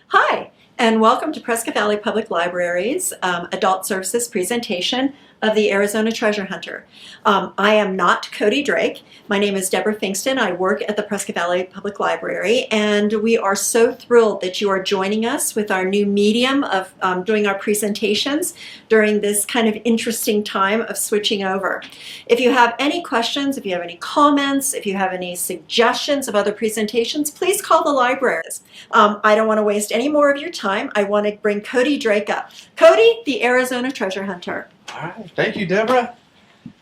Hi, and welcome to Prescott Valley Public Library's Adult Services presentation of the Arizona Treasure Hunter. I am not Cody Drake. My name is Deborah Fingston. I work at the Prescott Valley Public Library, and we are so thrilled that you are joining us with our new medium of doing our presentations during this kind of interesting time of switching over. If you have any questions, if you have any comments, if you have any suggestions of other presentations, please call the library. I don't want to waste any more of your time. I want to bring Cody Drake up. Cody, the Arizona Treasure Hunter. All right, thank you, Deborah.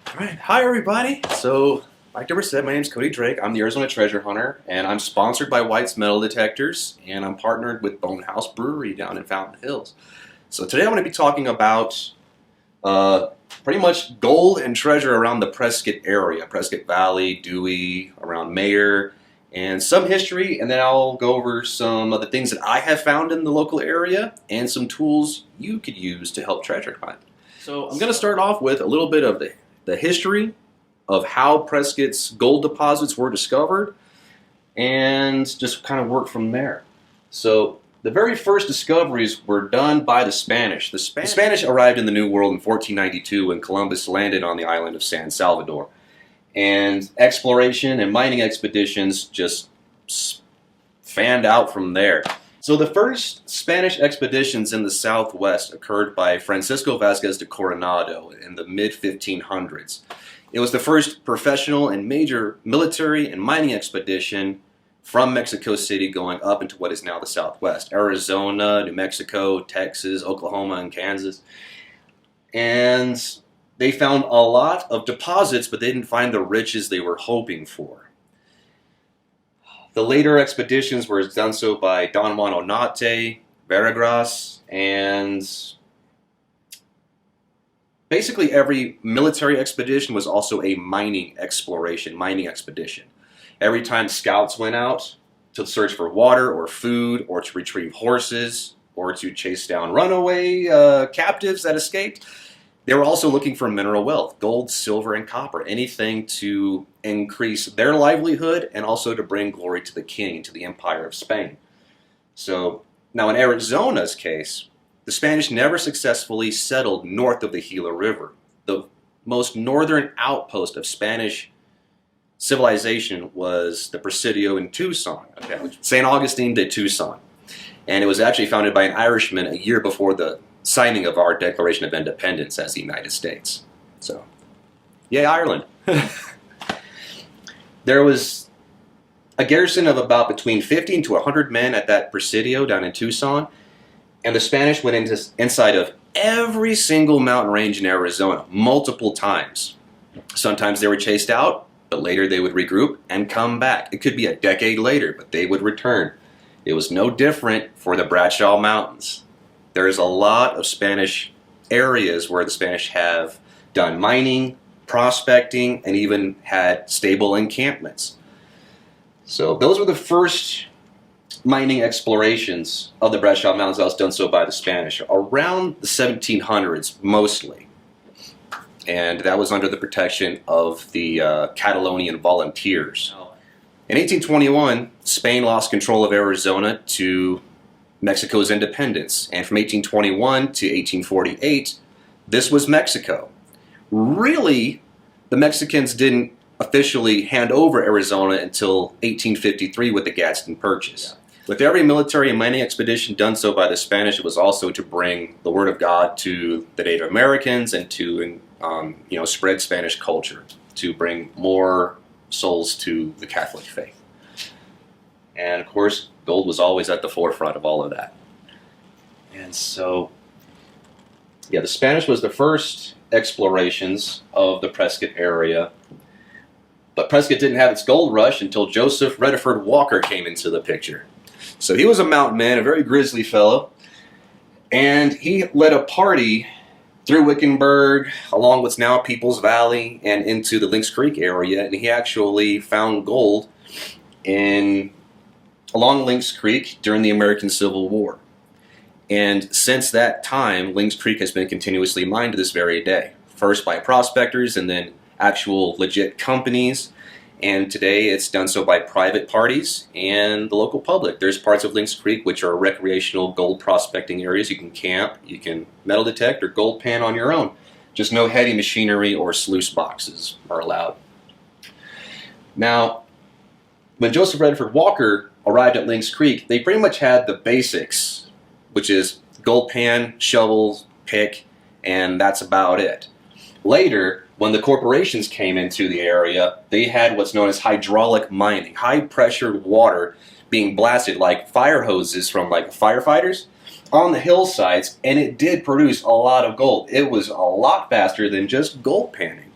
All right, hi everybody. So, like Deborah said, my name is Cody Drake. I'm the Arizona Treasure Hunter, and I'm sponsored by White's Metal Detectors, and I'm partnered with Bonehouse Brewery down in Fountain Hills. So today I'm going to be talking about pretty much gold and treasure around the Prescott area, Prescott Valley, Dewey, around Mayer, and some history, and then I'll go over some of the things that I have found in the local area and some tools you could use to help treasure hunt. So I'm going to start off with a little bit of the history of how Prescott's gold deposits were discovered and just kind of work from there. So the very first discoveries were done by the Spanish. The Spanish arrived in the New World in 1492 when Columbus landed on the island of San Salvador. And exploration and mining expeditions just fanned out from there. So the first Spanish expeditions in the southwest occurred by Francisco Vázquez de Coronado in the mid-1500s. It was the first professional and major military and mining expedition from Mexico City going up into what is now the southwest. Arizona, New Mexico, Texas, Oklahoma, and Kansas. And they found a lot of deposits, but they didn't find the riches they were hoping for. The later expeditions were done so by Don Juan Onate, Veragras, and basically every military expedition was also a mining expedition. Every time scouts went out to search for water or food or to retrieve horses or to chase down runaway captives that escaped, they were also looking for mineral wealth, gold, silver, and copper, anything to increase their livelihood and also to bring glory to the king, to the Empire of Spain. So now in Arizona's case, the Spanish never successfully settled north of the Gila River. The most northern outpost of Spanish civilization was the Presidio in Tucson, St. Augustine de Tucson. And it was actually founded by an Irishman a year before the signing of our Declaration of Independence as the United States. So, yay, Ireland. There was a garrison of about between 50 to 100 men at that Presidio down in Tucson, and the Spanish went inside of every single mountain range in Arizona multiple times. Sometimes they were chased out, but later they would regroup and come back. It could be a decade later, but they would return. It was no different for the Bradshaw Mountains. There's a lot of Spanish areas where the Spanish have done mining, prospecting, and even had stable encampments. So those were the first mining explorations of the Bradshaw Mountains that was done so by the Spanish, around the 1700s mostly. And that was under the protection of the Catalonian volunteers. In 1821, Spain lost control of Arizona to Mexico's independence, and from 1821 to 1848, this was Mexico. Really, the Mexicans didn't officially hand over Arizona until 1853 with the Gadsden Purchase. With every military and mining expedition done so by the Spanish, it was also to bring the Word of God to the Native Americans and to spread Spanish culture, to bring more souls to the Catholic faith. And of course, gold was always at the forefront of all of that. And so, yeah, the Spanish was the first explorations of the Prescott area. But Prescott didn't have its gold rush until Joseph Rediford Walker came into the picture. So he was a mountain man, a very grizzly fellow. And he led a party through Wickenburg, along what's now Peoples Valley, and into the Lynx Creek area. And he actually found gold along Lynx Creek during the American Civil War. And since that time, Lynx Creek has been continuously mined to this very day. First by prospectors and then actual legit companies. And today it's done so by private parties and the local public. There's parts of Lynx Creek which are recreational gold prospecting areas. You can camp, you can metal detect or gold pan on your own. Just no heavy machinery or sluice boxes are allowed. Now, when Joseph Redford Walker arrived at Lynx Creek, they pretty much had the basics, which is gold pan, shovels, pick, and that's about it. Later, when the corporations came into the area, they had what's known as hydraulic mining, high-pressured water being blasted like fire hoses from like firefighters on the hillsides, and it did produce a lot of gold. It was a lot faster than just gold panning,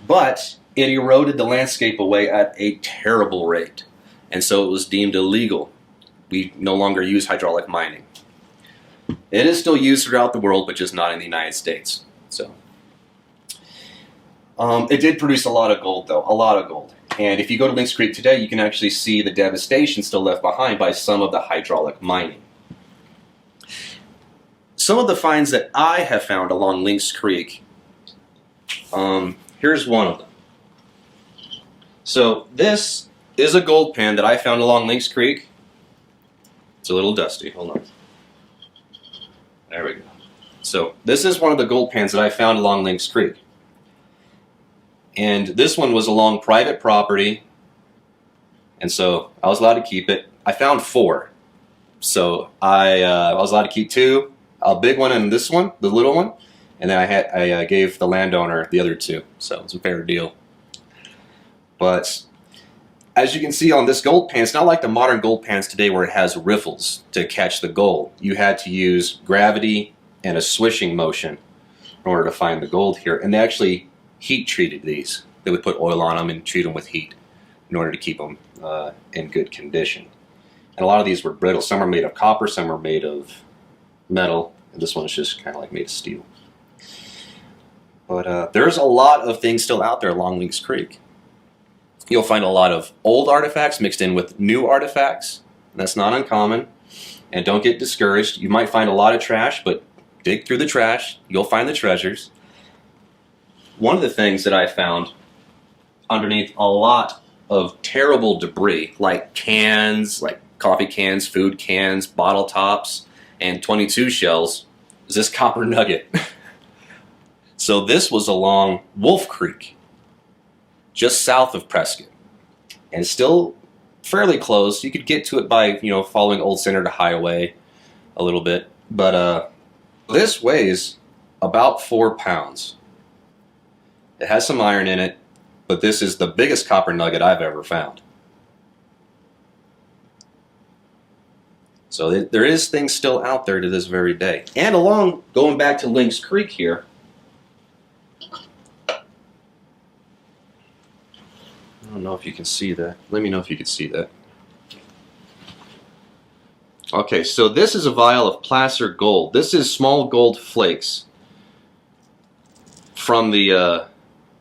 but it eroded the landscape away at a terrible rate, and so it was deemed illegal. We no longer use hydraulic mining. It is still used throughout the world, but just not in the United States. So. It did produce a lot of gold, though, a lot of gold. And if you go to Lynx Creek today, you can actually see the devastation still left behind by some of the hydraulic mining. Some of the finds that I have found along Lynx Creek, here's one of them. So this is a gold pan that I found along Lynx Creek. It's a little dusty, hold on. There we go. So this is one of the gold pans that I found along Lynx Creek. And this one was along private property, and so I was allowed to keep it. I found 4, so I was allowed to keep 2, a big one and this one, the little one, and then I gave the landowner the other 2, so it was a fair deal. But as you can see on this gold pan, it's not like the modern gold pans today where it has riffles to catch the gold. You had to use gravity and a swishing motion in order to find the gold here, and they actually heat treated these. They would put oil on them and treat them with heat in order to keep them in good condition. And a lot of these were brittle. Some are made of copper, some are made of metal, and this one's just kind of like made of steel. But there's a lot of things still out there along Lynx Creek. You'll find a lot of old artifacts mixed in with new artifacts. That's not uncommon. And don't get discouraged. You might find a lot of trash, but dig through the trash. You'll find the treasures. One of the things that I found underneath a lot of terrible debris, like cans, like coffee cans, food cans, bottle tops, and 22 shells, is this copper nugget. So this was along Wolf Creek, just south of Prescott, and still fairly close. You could get to it by, following Old Senator Highway a little bit, but this weighs about 4 pounds. It has some iron in it, but this is the biggest copper nugget I've ever found. So there is things still out there to this very day. And along, going back to Lynx Creek here, I don't know if you can see that. Let me know if you can see that. Okay, so this is a vial of placer gold. This is small gold flakes from the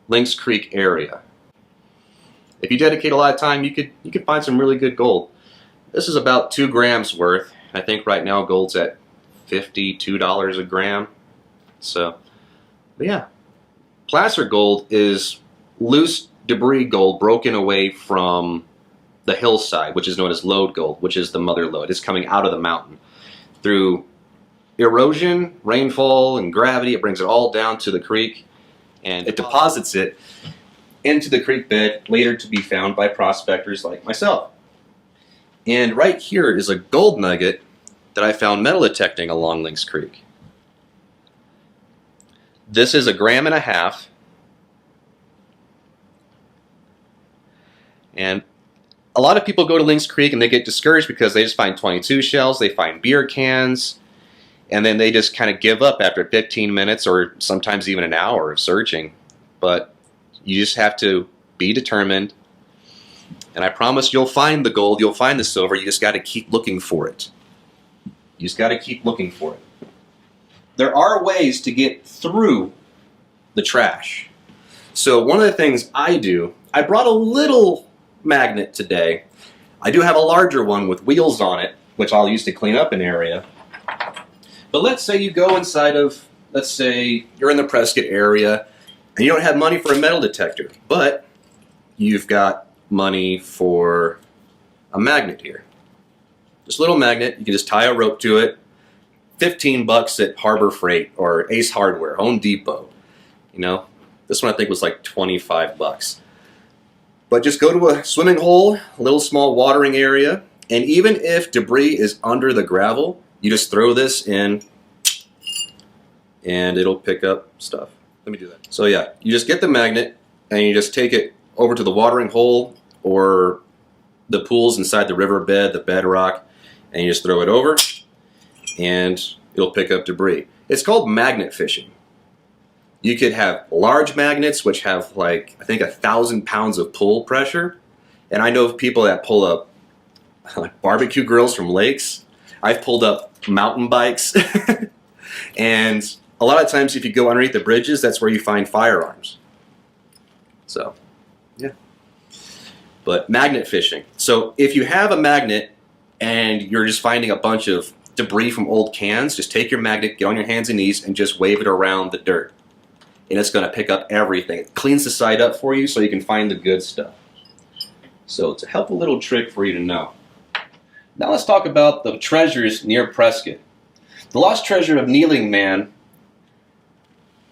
Lynx Creek area. If you dedicate a lot of time, you could find some really good gold. This is about 2 grams worth. I think right now gold's at $52 a gram. So, but yeah, placer gold is loose debris gold broken away from the hillside, which is known as lode gold, which is the mother lode. It's coming out of the mountain through erosion, rainfall, and gravity. It brings it all down to the creek, and it deposits it into the creek bed, later to be found by prospectors like myself. And right here is a gold nugget that I found metal detecting along Lynx Creek. This is 1.5 grams. And a lot of people go to Lynx Creek and they get discouraged because they just find 22 shells, they find beer cans, and then they just kind of give up after 15 minutes or sometimes even an hour of searching. But you just have to be determined, and I promise you'll find the gold, you'll find the silver. You just got to keep looking for it. You just got to keep looking for it. There are ways to get through the trash. So one of the things I do, I brought a little magnet today. I do have a larger one with wheels on it, which I'll use to clean up an area. But let's say you go inside of, let's say you're in the Prescott area, and you don't have money for a metal detector, but you've got money for a magnet here. This little magnet, you can just tie a rope to it. $15 at Harbor Freight or Ace Hardware, Home Depot. You know, this one I think was like $25. But just go to a swimming hole, a little small watering area, and even if debris is under the gravel, you just throw this in and it'll pick up stuff. Let me do that. So yeah, you just get the magnet and you just take it over to the watering hole or the pools inside the riverbed, the bedrock, and you just throw it over and it'll pick up debris. It's called magnet fishing. You could have large magnets which have like, I think 1,000 pounds of pull pressure. And I know of people that pull up like barbecue grills from lakes. I've pulled up mountain bikes. And a lot of times if you go underneath the bridges, that's where you find firearms. So, yeah. But magnet fishing. So if you have a magnet and you're just finding a bunch of debris from old cans, just take your magnet, get on your hands and knees, and just wave it around the dirt. And it's going to pick up everything. It cleans the side up for you so you can find the good stuff. So it's a helpful little trick for you to know. Now let's talk about the treasures near Prescott. The lost treasure of Kneeling Man,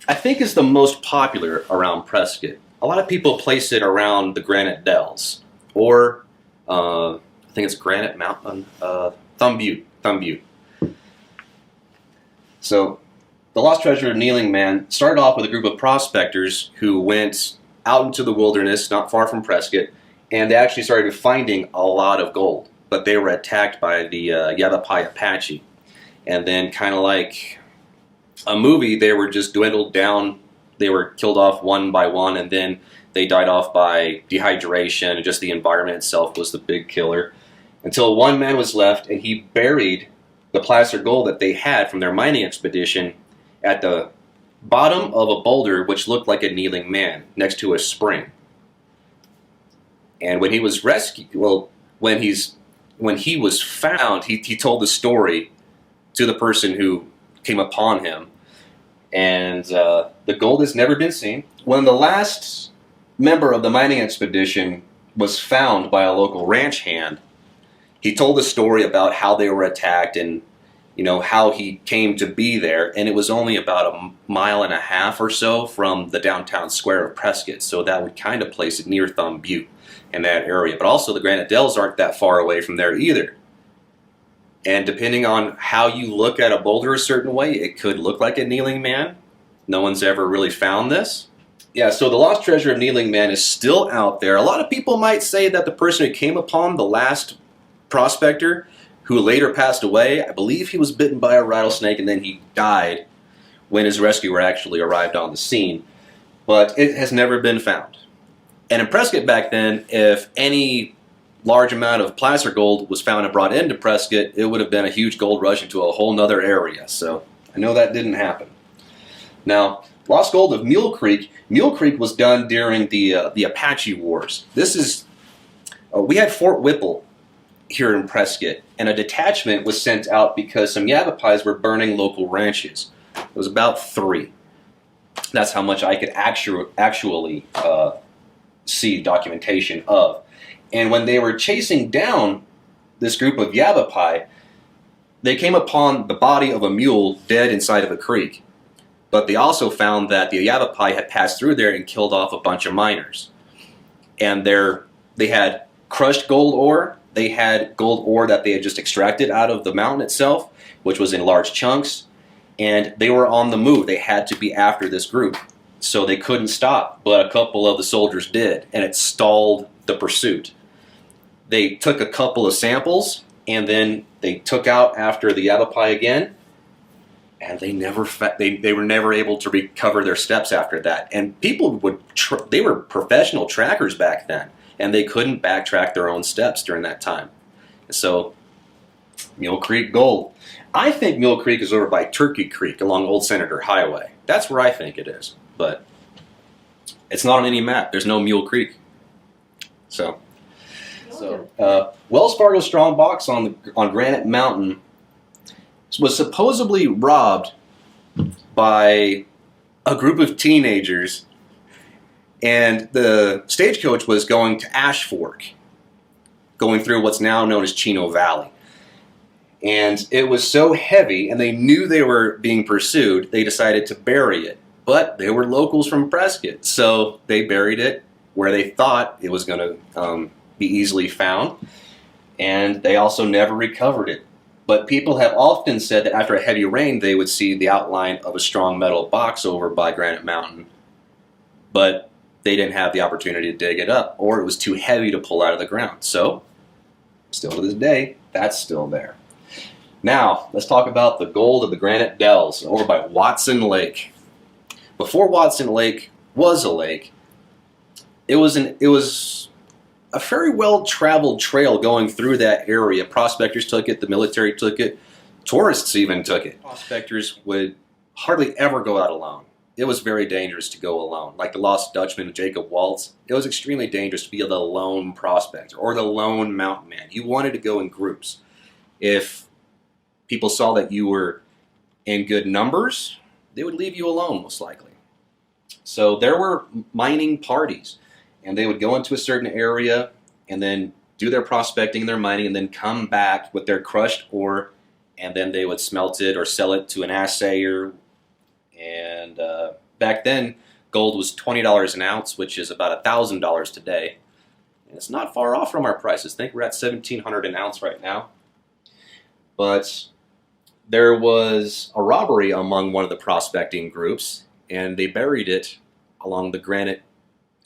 I think, is the most popular around Prescott. A lot of people place it around the Granite Dells, or I think it's Granite Mountain, Thumb Butte. So the lost treasure of Kneeling Man started off with a group of prospectors who went out into the wilderness not far from Prescott, and they actually started finding a lot of gold. But they were attacked by the Yavapai Apache. And then, kind of like a movie, they were just dwindled down. They were killed off one by one, and then they died off by dehydration, and just the environment itself was the big killer. Until one man was left, and he buried the placer gold that they had from their mining expedition at the bottom of a boulder which looked like a kneeling man next to a spring. And when he was rescued, well, when he was found, he told the story to the person who came upon him. And the gold has never been seen. When the last member of the mining expedition was found by a local ranch hand, he told the story about how they were attacked and, you know, how he came to be there. And it was only about 1.5 miles or so from the downtown square of Prescott. So that would kind of place it near Thumb Butte in that area. But also the Granite Dells aren't that far away from there either. And depending on how you look at a boulder a certain way, it could look like a kneeling man. No one's ever really found this. Yeah, so the lost treasure of Kneeling Man is still out there. A lot of people might say that the person who came upon the last prospector, who later passed away, I believe he was bitten by a rattlesnake and then he died when his rescuer actually arrived on the scene. But it has never been found. And in Prescott back then, if any large amount of placer gold was found and brought into Prescott, it would have been a huge gold rush into a whole nother area. So I know that didn't happen. Now, lost gold of Mule Creek. Mule Creek was done during the Apache Wars. This is, we had Fort Whipple here in Prescott, and a detachment was sent out because some Yavapais were burning local ranches. It was about 3. That's how much I could actually see documentation of. And when they were chasing down this group of Yavapai, they came upon the body of a mule dead inside of a creek. But they also found that the Yavapai had passed through there and killed off a bunch of miners. And they had crushed gold ore. They had gold ore that they had just extracted out of the mountain itself, which was in large chunks. And they were on the move. They had to be after this group. So they couldn't stop, but a couple of the soldiers did, and it stalled the pursuit. They took a couple of samples, and then they took out after the Yavapai again, and they were never able to recover their steps after that. And people they were professional trackers back then, and they couldn't backtrack their own steps during that time. So, Mule Creek gold. I think Mule Creek is over by Turkey Creek along Old Senator Highway. That's where I think it is, but it's not on any map. There's no Mule Creek. So Wells Fargo Strongbox on Granite Mountain was supposedly robbed by a group of teenagers And the stagecoach was going to Ash Fork, going through what's now known as Chino Valley. And it was so heavy, and they knew they were being pursued, they decided to bury it. But they were locals from Prescott, so they buried it where they thought it was going to be easily found. And they also never recovered it. But people have often said that after a heavy rain, they would see the outline of a strong metal box over by Granite Mountain. But they didn't have the opportunity to dig it up, or it was too heavy to pull out of the ground. So, still to this day, that's still there. Now, let's talk about the gold of the Granite Dells over by Watson Lake. Before Watson Lake was a lake, it was a very well-traveled trail going through that area. Prospectors took it, the military took it, tourists even took it. Prospectors would hardly ever go out alone. It was very dangerous to go alone. Like the Lost Dutchman of Jacob Waltz, it was extremely dangerous to be the lone prospector or the lone mountain man. You wanted to go in groups. If people saw that you were in good numbers, they would leave you alone, most likely. So there were mining parties, and they would go into a certain area and then do their prospecting, their mining, and then come back with their crushed ore, and then they would smelt it or sell it to an assayer. And back then, gold was $20 an ounce, which is about $1,000 today. And it's not far off from our prices. I think we're at $1,700 an ounce right now. But there was a robbery among one of the prospecting groups, and they buried it along the granite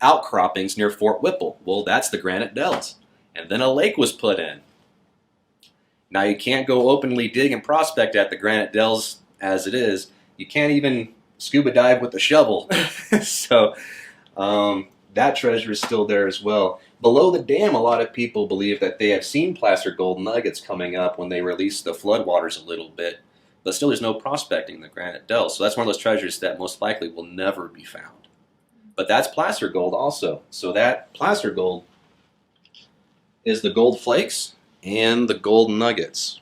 outcroppings near Fort Whipple. Well, that's the Granite Dells. And then a lake was put in. Now, you can't go openly dig and prospect at the Granite Dells as it is. You can't even scuba dive with a shovel. So that treasure is still there as well. Below the dam, a lot of people believe that they have seen placer gold nuggets coming up when they release the floodwaters a little bit. But still, there's no prospecting in the Granite Dells. So that's one of those treasures that most likely will never be found. But that's placer gold also. So that placer gold is the gold flakes and the gold nuggets.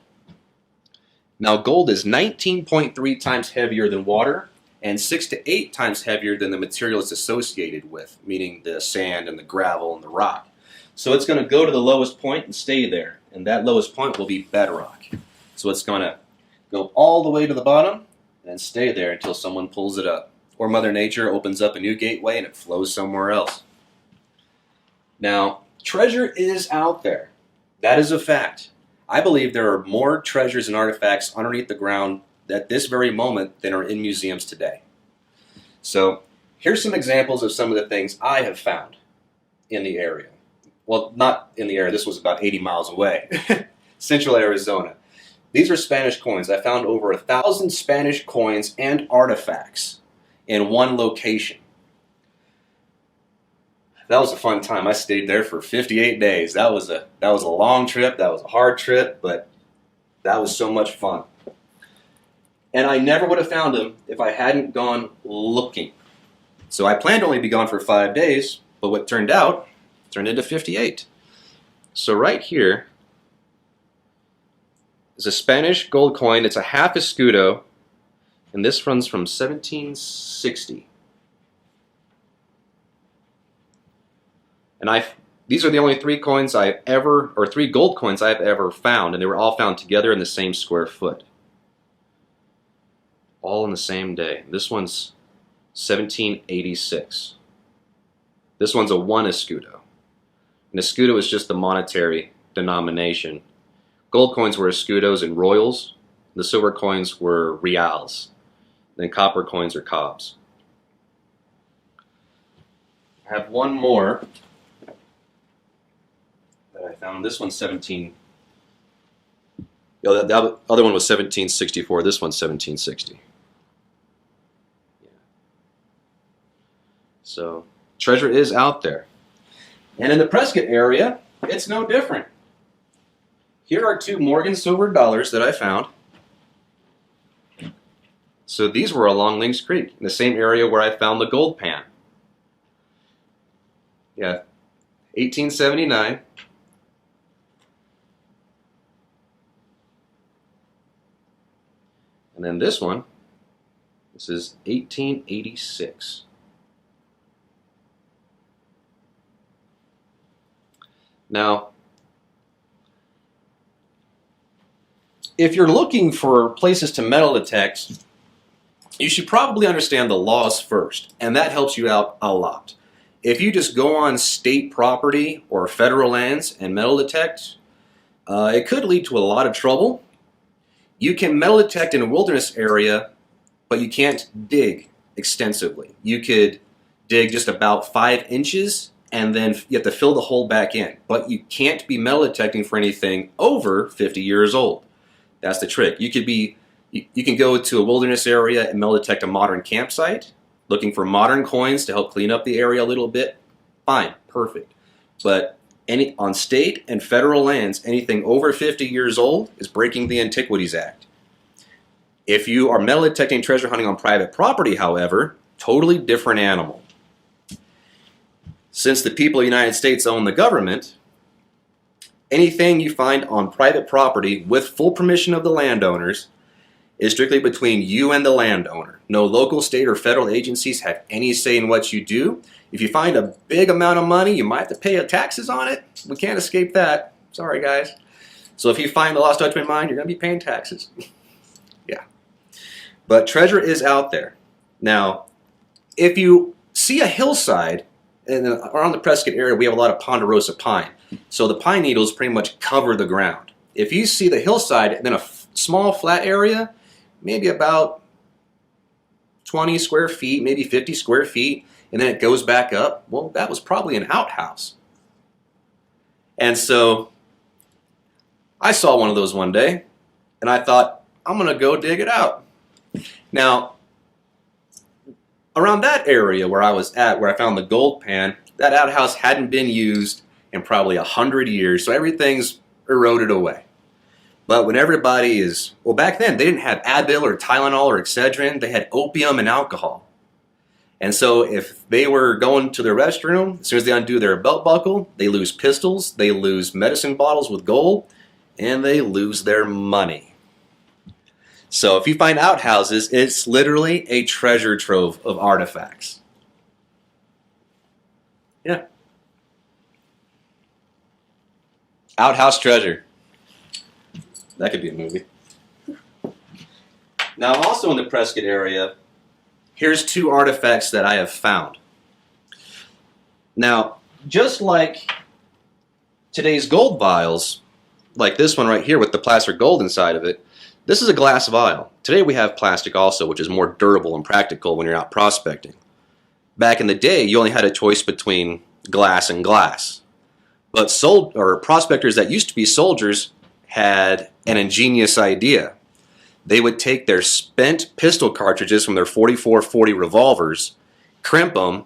Now, gold is 19.3 times heavier than water and 6 to 8 times heavier than the material it's associated with, meaning the sand and the gravel and the rock. So it's going to go to the lowest point and stay there, and that lowest point will be bedrock. So it's going to go all the way to the bottom and stay there until someone pulls it up, or Mother Nature opens up a new gateway and it flows somewhere else. Now, treasure is out there. That is a fact. I believe there are more treasures and artifacts underneath the ground at this very moment than are in museums today. So here's some examples of some of the things I have found in the area. Well, not in the area. This was about 80 miles away. Central Arizona. These are Spanish coins. I found over 1,000 Spanish coins and artifacts in one location. That was a fun time. I stayed there for 58 days. That was a long trip. That was a hard trip, but that was so much fun. And I never would have found them if I hadn't gone looking. So I planned to only be gone for 5 days, but what turned into 58. So right here is a Spanish gold coin. It's a half escudo, and this runs from 1760. And these are the only three gold coins I've ever found, and they were all found together in the same square foot. All in the same day. This one's 1786. This one's a 1 escudo. An escudo is just the monetary denomination. Gold coins were escudos and royals. The silver coins were reals. Then copper coins are cobs. I have one more that I found. This one's 17. The other one was 1764. This one's 1760. Yeah. So treasure is out there. And in the Prescott area, it's no different. Here are 2 Morgan silver dollars that I found. So these were along Lynx Creek, in the same area where I found the gold pan. Yeah, 1879. And then this one, this is 1886. Now, if you're looking for places to metal detect, you should probably understand the laws first, and that helps you out a lot. If you just go on state property or federal lands and metal detect, it could lead to a lot of trouble. You can metal detect in a wilderness area, but you can't dig extensively. You could dig just about 5 inches, and then you have to fill the hole back in. But you can't be metal detecting for anything over 50 years old. That's the trick. You can go to a wilderness area and metal detect a modern campsite, looking for modern coins to help clean up the area a little bit. Fine, perfect. But on state and federal lands, anything over 50 years old is breaking the Antiquities Act. If you are metal detecting treasure hunting on private property, however, totally different animal. Since the people of the United States own the government, anything you find on private property with full permission of the landowners is strictly between you and the landowner. No local, state, or federal agencies have any say in what you do. If you find a big amount of money, you might have to pay taxes on it. We can't escape that. Sorry, guys. So if you find the lost Dutchman mine, you're going to be paying taxes. Yeah. But treasure is out there. Now, if you see a hillside, and around the Prescott area, we have a lot of ponderosa pine. So the pine needles pretty much cover the ground. If you see the hillside and then a small flat area, maybe about 20 square feet, maybe 50 square feet, and then it goes back up, well, that was probably an outhouse. And so I saw one of those one day, and I thought, I'm going to go dig it out. Now, around that area where I was at, where I found the gold pan, that outhouse hadn't been used in probably 100 years, so everything's eroded away. But when everybody is, well, back then they didn't have Advil or Tylenol or Excedrin, they had opium and alcohol. And so if they were going to their restroom, as soon as they undo their belt buckle, they lose pistols, they lose medicine bottles with gold, and they lose their money. So if you find outhouses, it's literally a treasure trove of artifacts. Yeah. Outhouse treasure. That could be a movie. Now, also in the Prescott area, here's 2 artifacts that I have found. Now, just like today's gold vials, like this one right here with the plaster gold inside of it, this is a glass vial. Today we have plastic also, which is more durable and practical when you're out prospecting. Back in the day, you only had a choice between glass and glass. But prospectors that used to be soldiers had an ingenious idea. They would take their spent pistol cartridges from their .44-40 revolvers, crimp them,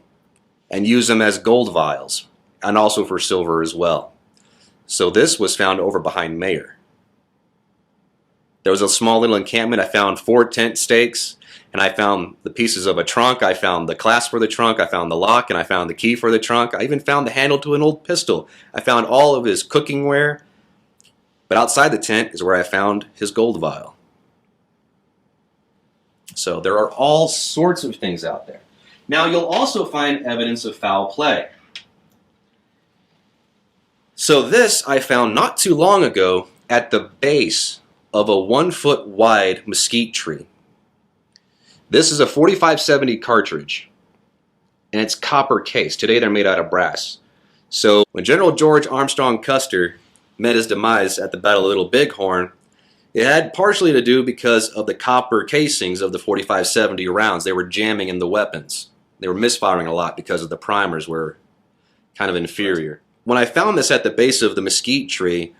and use them as gold vials, and also for silver as well. So this was found over behind Mayer. There was a small little encampment. I found 4 tent stakes, and I found the pieces of a trunk. I found the clasp for the trunk. I found the lock, and I found the key for the trunk. I even found the handle to an old pistol. I found all of his cooking ware. But outside the tent is where I found his gold vial. So there are all sorts of things out there. Now you'll also find evidence of foul play. So this I found not too long ago at the base of a 1-foot wide mesquite tree. This is a 4570 cartridge, and it's copper case. Today they're made out of brass. So when General George Armstrong Custer met his demise at the Battle of Little Bighorn, it had partially to do because of the copper casings of the 4570 rounds. They were jamming in the weapons. They were misfiring a lot because of the primers were kind of inferior. When I found this at the base of the mesquite tree,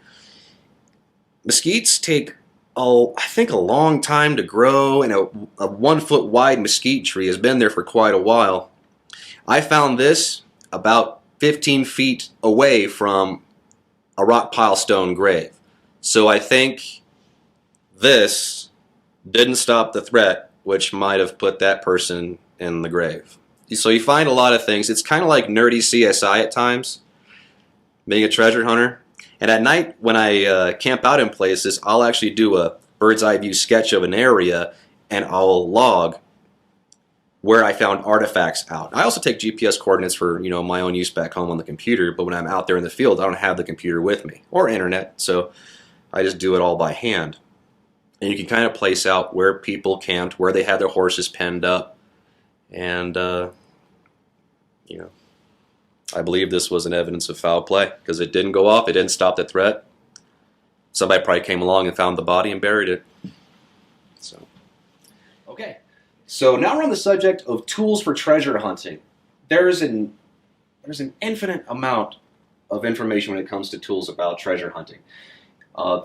mesquites take, I think, a long time to grow, and a 1-foot wide mesquite tree has been there for quite a while. I found this about 15 feet away from a rock pile stone grave. So I think this didn't stop the threat, which might have put that person in the grave. So you find a lot of things. It's kind of like nerdy CSI at times, being a treasure hunter. And at night, when I camp out in places, I'll actually do a bird's eye view sketch of an area, and I'll log where I found artifacts out. I also take GPS coordinates for, you know, my own use back home on the computer, but when I'm out there in the field, I don't have the computer with me or internet, so I just do it all by hand. And you can kind of place out where people camped, where they had their horses penned up, and you know, I believe this was an evidence of foul play because it didn't go off, it didn't stop the threat. Somebody probably came along and found the body and buried it. So, okay. So now we're on the subject of tools for treasure hunting. There's an infinite amount of information when it comes to tools about treasure hunting.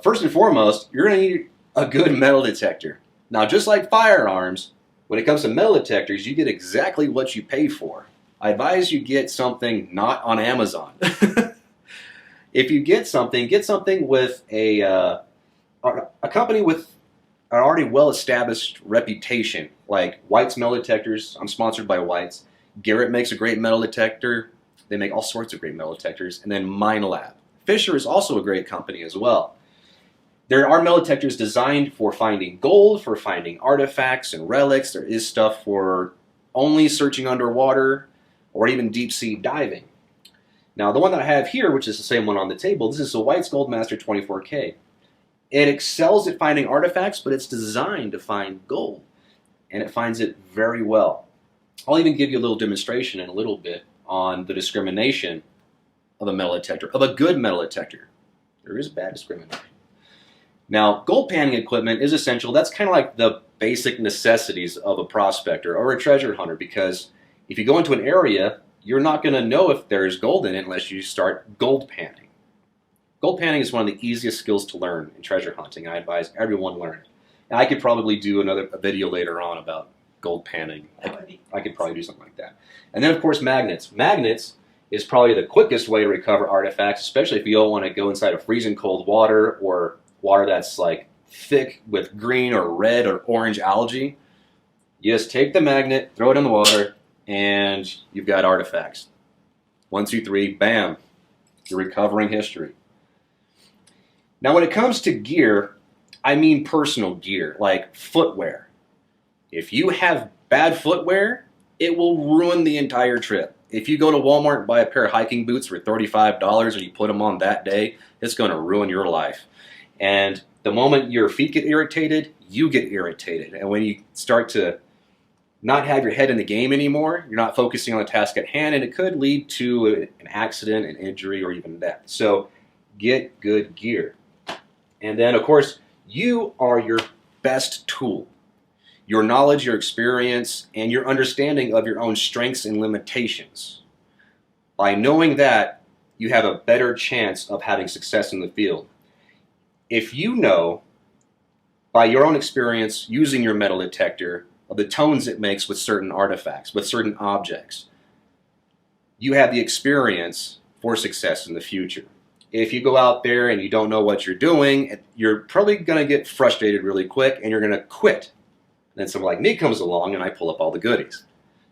First and foremost, you're going to need a good metal detector. Now, just like firearms, when it comes to metal detectors, you get exactly what you pay for. I advise you get something not on Amazon. If you get something with a company with an already well-established reputation, like White's metal detectors. I'm sponsored by White's. Garrett makes a great metal detector. They make all sorts of great metal detectors. And then Minelab. Fisher is also a great company as well. There are metal detectors designed for finding gold, for finding artifacts and relics. There is stuff for only searching underwater or even deep-sea diving. Now, the one that I have here, which is the same one on the table, this is a White's Goldmaster 24K. It excels at finding artifacts, but it's designed to find gold, and it finds it very well. I'll even give you a little demonstration in a little bit on the discrimination of a metal detector, of a good metal detector. There is bad discrimination. Now, gold panning equipment is essential. That's kind of like the basic necessities of a prospector or a treasure hunter, because if you go into an area, you're not going to know if there's gold in it unless you start gold panning. Gold panning is one of the easiest skills to learn in treasure hunting. I advise everyone learn it. And I could probably do a video later on about gold panning. I could probably do something like that. And then, of course, magnets. Magnets is probably the quickest way to recover artifacts, especially if you don't want to go inside of freezing cold water or water that's like thick with green or red or orange algae. You just take the magnet, throw it in the water, and you've got artifacts. 1, 2, 3, bam. You're recovering history. Now, when it comes to gear, I mean personal gear, like footwear. If you have bad footwear, it will ruin the entire trip. If you go to Walmart and buy a pair of hiking boots for $35 and you put them on that day, it's going to ruin your life. And the moment your feet get irritated, you get irritated. And when you start to not have your head in the game anymore, you're not focusing on the task at hand, and it could lead to an accident, an injury, or even death. So get good gear. And then, of course, you are your best tool. Your knowledge, your experience, and your understanding of your own strengths and limitations. By knowing that, you have a better chance of having success in the field. If you know, by your own experience using your metal detector, of the tones it makes with certain artifacts, with certain objects, you have the experience for success in the future. If you go out there and you don't know what you're doing, you're probably going to get frustrated really quick and you're going to quit. And then someone like me comes along and I pull up all the goodies.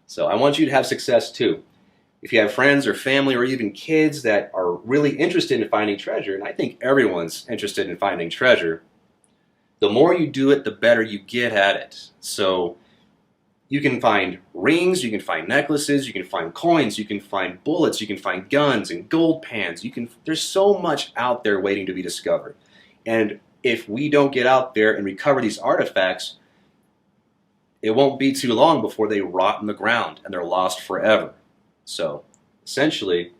So I want you to have success too. If you have friends or family or even kids that are really interested in finding treasure, and I think everyone's interested in finding treasure, the more you do it, the better you get at it. So you can find rings, you can find necklaces, you can find coins, you can find bullets, you can find guns and gold pans. There's so much out there waiting to be discovered. And if we don't get out there and recover these artifacts, it won't be too long before they rot in the ground and they're lost forever. So essentially,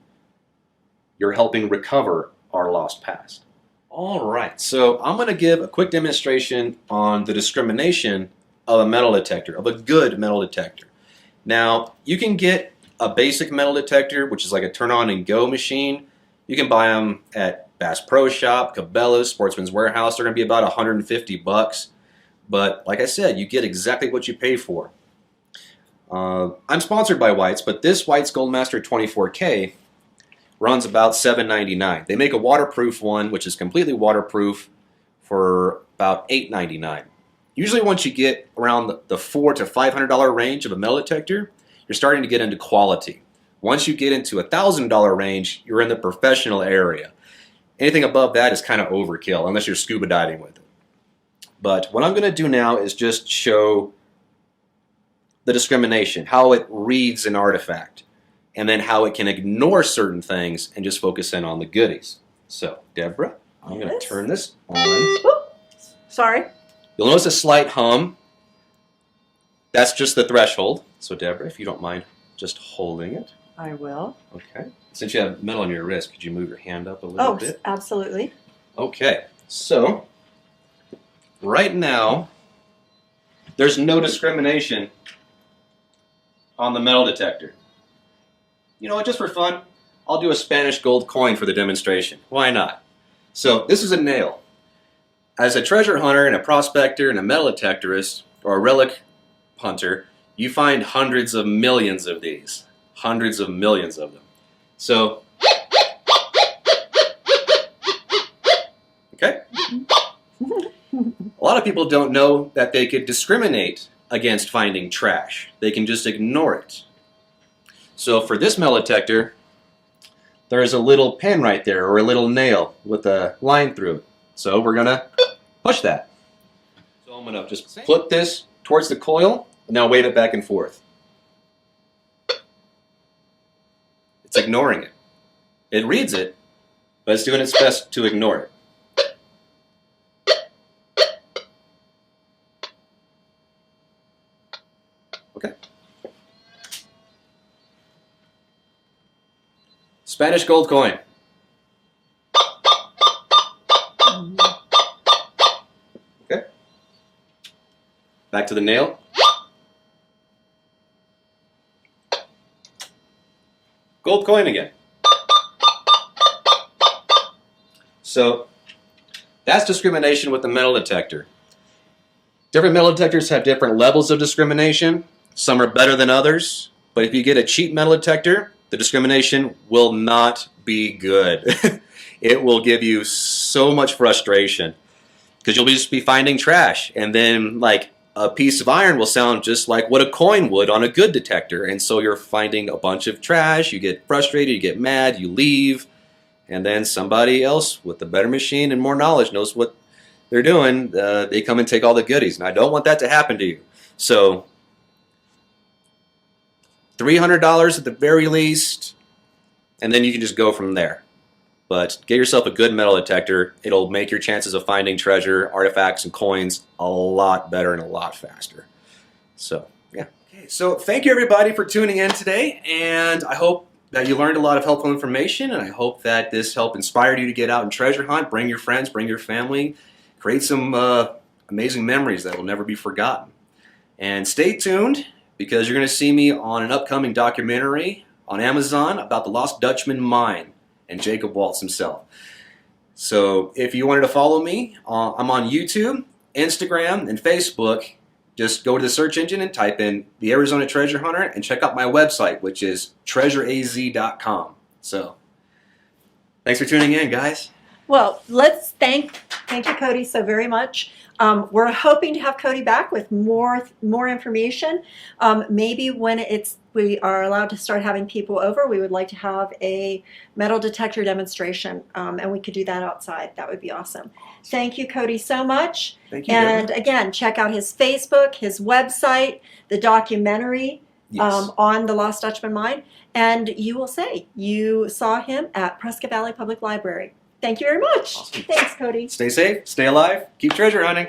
you're helping recover our lost past. All right, so I'm going to give a quick demonstration on the discrimination of a metal detector, of a good metal detector. Now, you can get a basic metal detector, which is like a turn-on-and-go machine. You can buy them at Bass Pro Shop, Cabela's, Sportsman's Warehouse. They're going to be about $150. But like I said, you get exactly what you pay for. I'm sponsored by White's, but this White's Goldmaster 24K runs about $7.99. They make a waterproof one, which is completely waterproof, for about $8.99. Usually once you get around the $400 to $500 range of a metal detector, you're starting to get into quality. Once you get into $1,000 range, you're in the professional area. Anything above that is kind of overkill, unless you're scuba diving with it. But what I'm going to do now is just show the discrimination, how it reads an artifact, and then how it can ignore certain things and just focus in on the goodies. So, Deborah, I'm going to turn this on. Oop, sorry. You'll notice a slight hum. That's just the threshold. So, Deborah, if you don't mind just holding it. I will. Okay. Since you have metal on your wrist, could you move your hand up a little bit? Oh, absolutely. Okay. So, right now, there's no discrimination on the metal detector. You know what, just for fun, I'll do a Spanish gold coin for the demonstration. Why not? So, this is a nail. As a treasure hunter and a prospector and a metal detectorist, or a relic hunter, you find hundreds of millions of these. Hundreds of millions of them. So, okay? A lot of people don't know that they could discriminate against finding trash. They can just ignore it. So for this metal detector, there's a little pin right there, or a little nail with a line through it. So we're going to push that. So I'm going to just flip this towards the coil, and now wave it back and forth. It's ignoring it. It reads it, but it's doing its best to ignore it. Okay. Spanish gold coin. Okay. Back to the nail. Gold coin again. So that's discrimination with the metal detector. Different metal detectors have different levels of discrimination. Some are better than others. But if you get a cheap metal detector, the discrimination will not be good. It will give you so much frustration because you'll just be finding trash, and then like a piece of iron will sound just like what a coin would on a good detector, and so you're finding a bunch of trash. You get frustrated, you get mad, you leave, and then somebody else with a better machine and more knowledge knows what they're doing. They come and take all the goodies, and I don't want that to happen to you. So $300 at the very least, and then you can just go from there. But get yourself a good metal detector. It'll make your chances of finding treasure, artifacts, and coins a lot better and a lot faster. So, yeah. Okay, so thank you everybody for tuning in today, and I hope that you learned a lot of helpful information, and I hope that this helped inspire you to get out and treasure hunt, bring your friends, bring your family, create some amazing memories that will never be forgotten. And stay tuned, because you're going to see me on an upcoming documentary on Amazon about the Lost Dutchman mine and Jacob Waltz himself. So if you wanted to follow me, I'm on YouTube, Instagram, and Facebook. Just go to the search engine and type in the Arizona Treasure Hunter and check out my website, which is treasureaz.com. So thanks for tuning in, guys. Well, let's thank you, Cody, so very much. We're hoping to have Cody back with more information. Maybe when we are allowed to start having people over, we would like to have a metal detector demonstration, and we could do that outside. That would be awesome. Thank you, Cody, so much. Thank you. And Deborah. again, check out his Facebook, his website, the documentary. Yes. On the Lost Dutchman mine, and you will say you saw him at Prescott Valley Public Library. Thank you very much. Awesome. Thanks, Cody. Stay safe, stay alive, keep treasure hunting.